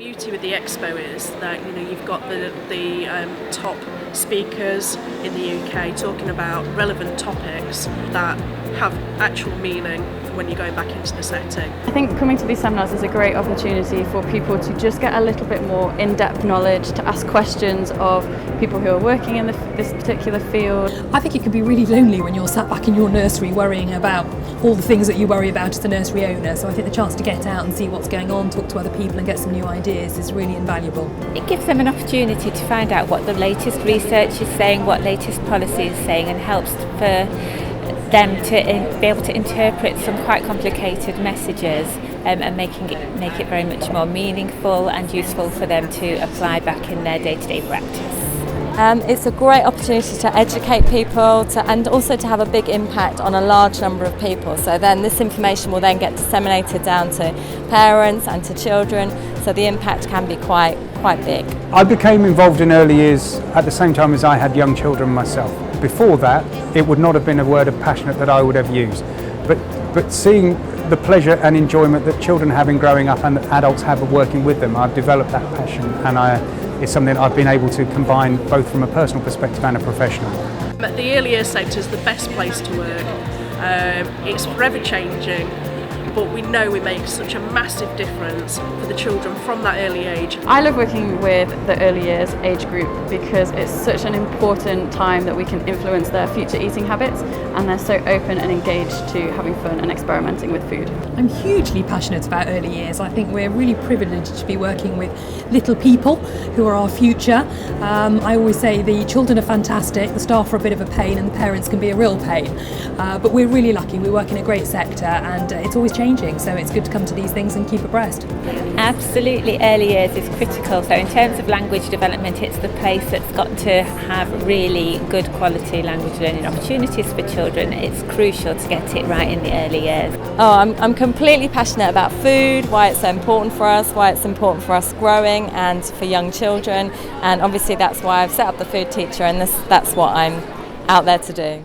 beauty with the expo is that you've got the top speakers in the UK talking about relevant topics that have actual meaning when you're going back into the setting. I think coming to these seminars is a great opportunity for people to just get a little bit more in-depth knowledge, to ask questions of people who are working in this particular field. I think it can be really lonely when you're sat back in your nursery worrying about all the things that you worry about as a nursery owner, so I think the chance to get out and see what's going on, talk to other people and get some new ideas is really invaluable. It gives them an opportunity to find out what the latest research is saying, what latest policy is saying, and helps for them to be able to interpret some quite complicated messages and make it very much more meaningful and useful for them to apply back in their day-to-day practice. It's a great opportunity to educate people and also to have a big impact on a large number of people. So then this information will then get disseminated down to parents and to children, so the impact can be quite big. I became involved in early years at the same time as I had young children myself. Before that, it would not have been a word of passionate that I would have used. But seeing the pleasure and enjoyment that children have in growing up and that adults have of working with them, I've developed that passion, and it's something I've been able to combine both from a personal perspective and a professional. The early years sector is the best place to work. It's forever changing, but we know we make such a massive difference for the children from that early age. I love working with the early years age group because it's such an important time that we can influence their future eating habits, and they're so open and engaged to having fun and experimenting with food. I'm hugely passionate about early years. I think we're really privileged to be working with little people who are our future. I always say the children are fantastic, the staff are a bit of a pain, and the parents can be a real pain. But we're really lucky, we work in a great sector, and it's always changing, so it's good to come to these things and keep abreast. Absolutely, early years is critical. So in terms of language development, it's the place that's got to have really good quality language learning opportunities for children. It's crucial to get it right in the early years. Oh, I'm completely passionate about food, why it's so important for us growing and for young children, and obviously that's why I've set up the Food Teacher, and that's what I'm out there to do.